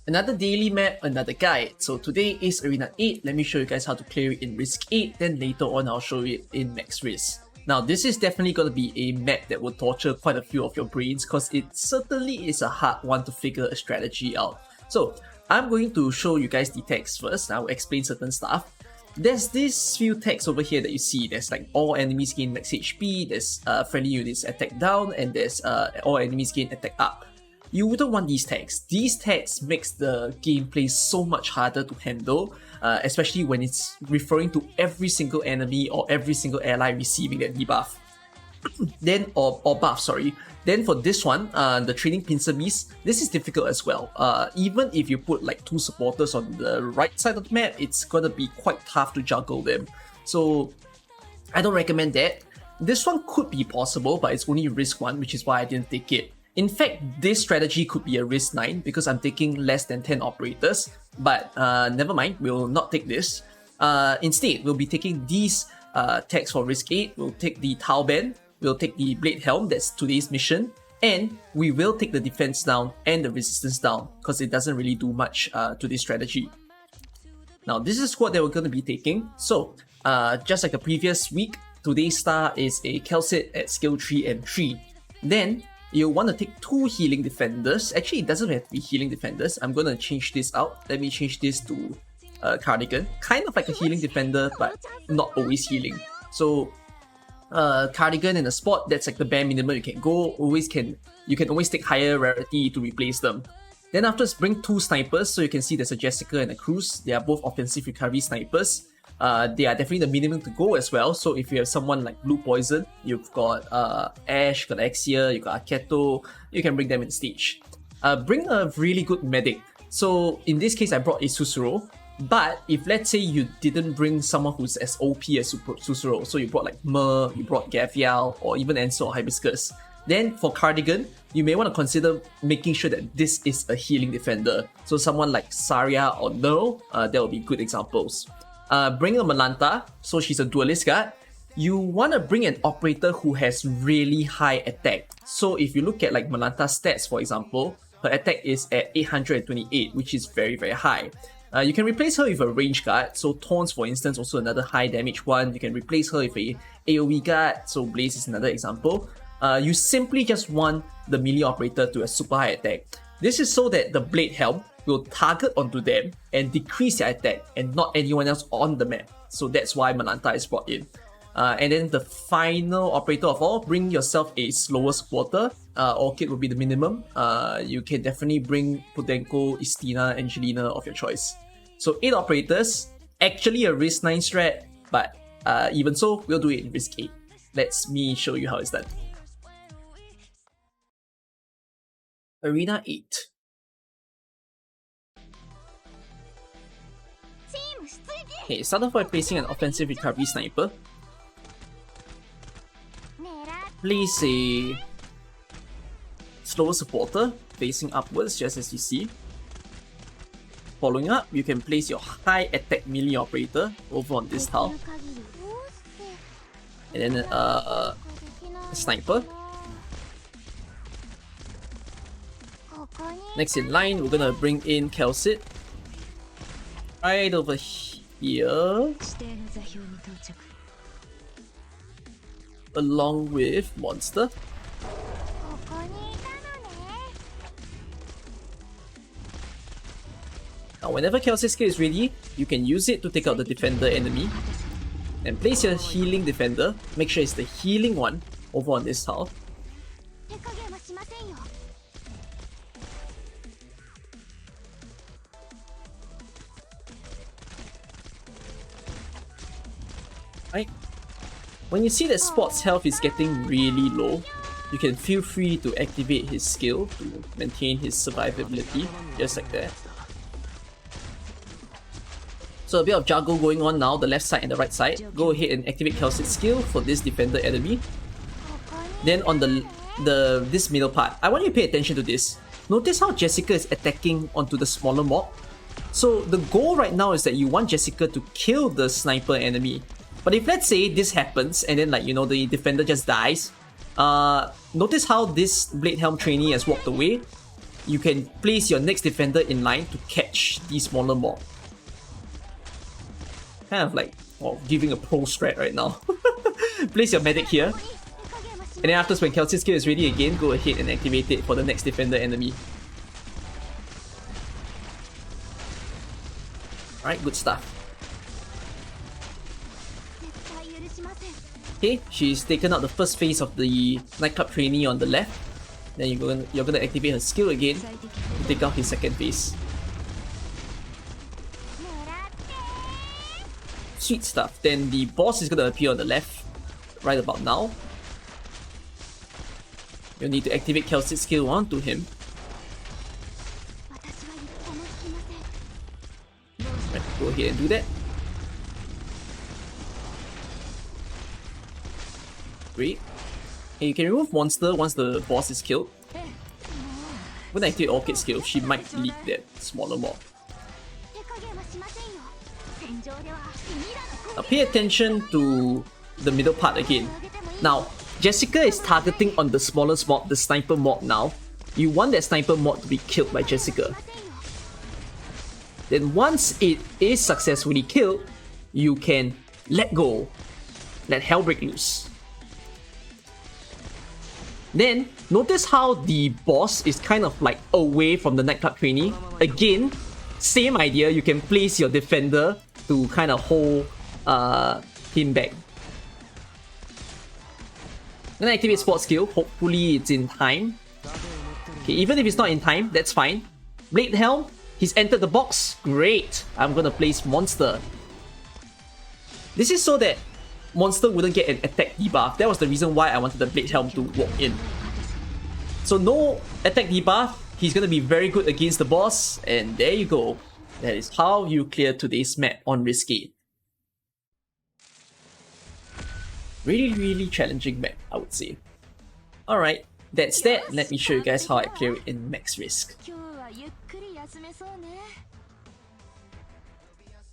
Another daily map, another guide. So today is Arena 8. Let me show you guys how to clear it in Risk 8, then later on I'll show it in Max Risk. Now this is definitely going to be a map that will torture quite a few of your brains because it certainly is a hard one to figure a strategy out. So I'm going to show you guys the text first. I will explain certain stuff. There's these few tags over here that you see. There's like all enemies gain max HP, there's friendly units attack down, and there's all enemies gain attack up. You wouldn't want these tags. These tags makes the gameplay so much harder to handle, especially when it's referring to every single enemy or every single ally receiving that debuff. Then, or buff, sorry. Then for this one, the training pincer beast, this is difficult as well. Even if you put like 2 supporters on the right side of the map, it's gonna be quite tough to juggle them. So I don't recommend that. This one could be possible, but it's only risk 1, which is why I didn't take it. In fact, this strategy could be a risk 9 because I'm taking less than 10 operators, but never mind, we'll not take this. Instead, we'll be taking these tags for risk 8, we'll take the Tau Band, we'll take the Blade Helm, that's today's mission, and we will take the defense down and the resistance down because it doesn't really do much to this strategy. Now, this is what they were going to be taking. So, just like the previous week, today's star is a Kelsit at skill 3 and 3. Then, you want to take 2 healing defenders. Actually, it doesn't have to be healing defenders. I'm going to change this out. Let me change this to Cardigan. Kind of like a healing defender, but not always healing. So, Cardigan in a spot, that's like the bare minimum you can go. You can always take higher rarity to replace them. Then afterwards, bring 2 snipers. So you can see there's a Jessica and a Cruz. They are both offensive recovery snipers. They are definitely the minimum to go as well. So if you have someone like Blue Poison, you've got Ash, you've got Exia, you've got Aketo, you can bring them in stage. Bring a really good medic. So in this case, I brought a Susuro. But if let's say you didn't bring someone who's as OP as Susuro, so you brought like Mer, you brought Gavial, or even Enso or Hibiscus, then for Cardigan, you may want to consider making sure that this is a healing defender. So someone like Saria or Nerl, that will be good examples. Bring a Malanta, so she's a duelist guard. You want to bring an operator who has really high attack. So if you look at like Malanta's stats, for example, her attack is at 828, which is very, very high. You can replace her with a range guard, so Taunts, for instance, also another high damage one. You can replace her with a AoE guard, so Blaze is another example. You simply just want the melee operator to have super high attack. This is so that the Blade Helm will target onto them and decrease their attack and not anyone else on the map. So that's why Malanta is brought in. And then the final operator of all, bring yourself a slower supporter. Orchid will be the minimum. You can definitely bring Potenko, Istina, Angelina of your choice. So 8 operators, actually a risk 9 strat, but even so, we'll do it in risk 8. Let me show you how it's done. Arena 8. Okay, start off by placing an offensive recovery sniper. Place a slower supporter facing upwards, just as you see. Following up, you can place your high attack melee operator over on this tile. And then a sniper. Next in line, we're gonna bring in Kelsit. Right over here. Along with Monster. Now whenever Kelsey's skill is ready, you can use it to take out the defender enemy. And place your healing defender, make sure it's the healing one, over on this tile. Right. When you see that Spot's health is getting really low, you can feel free to activate his skill to maintain his survivability, just like that. So a bit of juggle going on now, the left side and the right side. Go ahead and activate Kelsey's skill for this defender enemy. Then on this middle part, I want you to pay attention to this. Notice how Jessica is attacking onto the smaller mob. So the goal right now is that you want Jessica to kill the sniper enemy. But if let's say this happens and then the defender just dies, notice how this Blade Helm trainee has walked away. you can place your next defender in line to catch the smaller mob. Kind of like giving a pro strat right now. Place your medic here. And then after when Kelsey's skill is ready again, go ahead and activate it for the next defender enemy. Alright, good stuff. Okay, she's taken out the first phase of the nightclub trainee on the left. Then you're gonna activate her skill again to take out his second phase. Sweet stuff. Then the boss is gonna appear on the left right about now. You'll need to activate Kelsey's skill onto him. Right, go ahead and do that. Great. And you can remove monster once the boss is killed. When I activate Orchid's skill, she might lead that smaller mob. Now pay attention to the middle part again. Now, Jessica is targeting on the smallest mob, the sniper mob now. You want that sniper mob to be killed by Jessica. Then once it is successfully killed, you can let go. Let hell break loose. Then, notice how the boss is kind of like away from the nightclub trainee. Again, same idea, you can place your defender to kind of hold him back. Then activate spot skill, hopefully it's in time. Okay, even if it's not in time, that's fine. Blade Helm, he's entered the box, great! I'm gonna place Monster. This is so that Monster wouldn't get an attack debuff. That was the reason why I wanted the Blade Helm to walk in. So no attack debuff, he's gonna be very good against the boss, and there you go. That is how you clear today's map on Risk 8. Really challenging map, I would say. Alright, that's that. Let me show you guys how I clear it in Max Risk.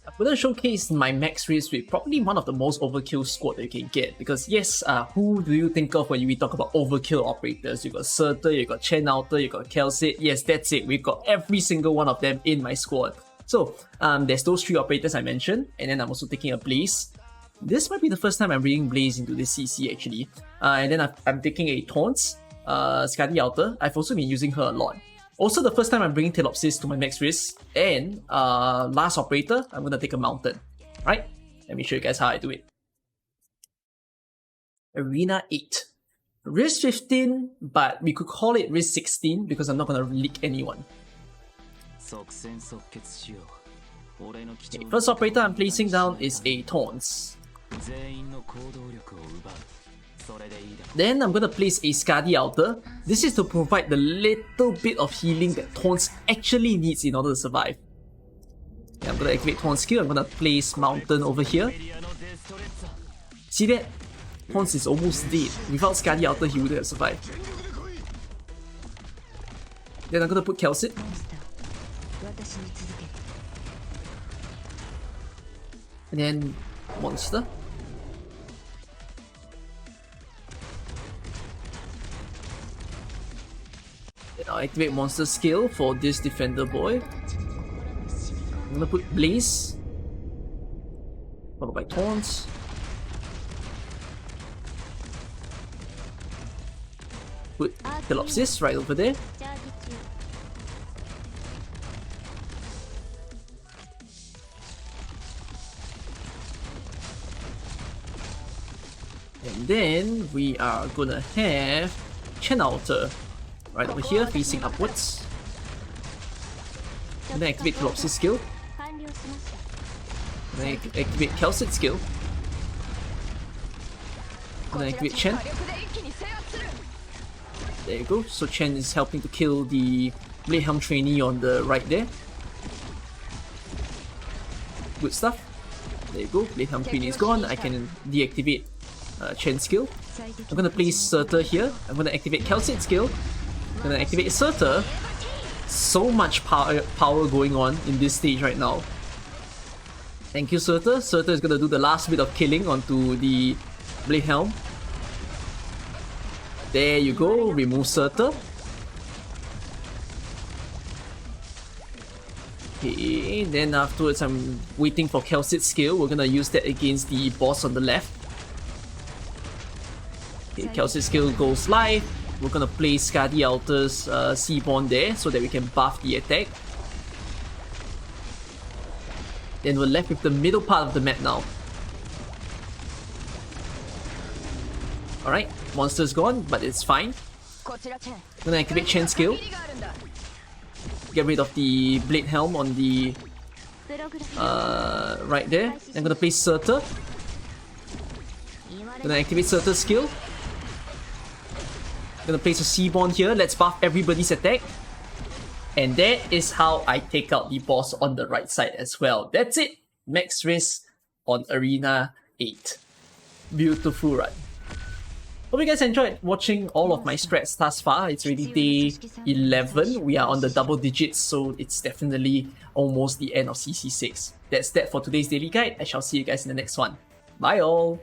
I'm gonna showcase my Max Risk with probably one of the most overkill squad that you can get, because yes, who do you think of when we talk about overkill operators? You got Surtur, you got Chen Outer, you got Kelsey. Yes, that's it. We've got every single one of them in my squad. So there's those three operators I mentioned, and then I'm also taking a Blaze. This might be the first time I'm bringing Blaze into this CC actually. And then I'm taking a Taunts, Skadi Outer. I've also been using her a lot. Also the first time I'm bringing Telopsis to my Max Risk. And last operator, I'm gonna take a Mountain. Right? Let me show you guys how I do it. Arena 8. Risk 15, but we could call it Risk 16 because I'm not gonna leak anyone. Okay, first operator I'm placing down is a Taunts. Then I'm gonna place a Skadi Outer. This is to provide the little bit of healing that Taunts actually needs in order to survive. Okay, I'm gonna activate Taunts skill. I'm gonna place Mountain over here. See that? Taunts is almost dead. Without Skadi Outer, he wouldn't have survived. Then I'm gonna put Kelsey. And then Monster. Then I'll activate Monster skill for this defender boy. I'm gonna put Blaze, followed by Taunts. Put Telopsis right over there. And then we are gonna have Chen Outer right over here facing upwards. And then activate Telopsis skill. And then activate Kelsit skill. And then activate Chen. There you go. So Chen is helping to kill the Blade Helm trainee on the right there. Good stuff. There you go. Blade Helm trainee is gone. I can deactivate Chen skill. I'm gonna place Surtur here. I'm gonna activate Kelsit skill. I'm gonna activate Surtur. So much power going on in this stage right now. Thank you, Surtur. Surtur is gonna do the last bit of killing onto the Blade Helm. There you go. Remove Surtur. Okay, then afterwards I'm waiting for Kelsey's skill. We're gonna use that against the boss on the left. Okay, Kelsey's skill goes live. We're gonna place Skadi Altar's Seaborn there so that we can buff the attack. Then we're left with the middle part of the map now. Alright, monster's gone, but it's fine. Gonna activate Chen's skill. Get rid of the Blade Helm on the right there. I'm gonna place Surtur. Gonna activate Surtur's skill. Gonna place a Seaborn here. Let's buff everybody's attack. And that is how I take out the boss on the right side as well. That's it. Max Risk on Arena 8. Beautiful run. Hope you guys enjoyed watching all of my strats thus far. It's already day 11. We are on the double digits, so it's definitely almost the end of CC6. That's that for today's daily guide. I shall see you guys in the next one. Bye all!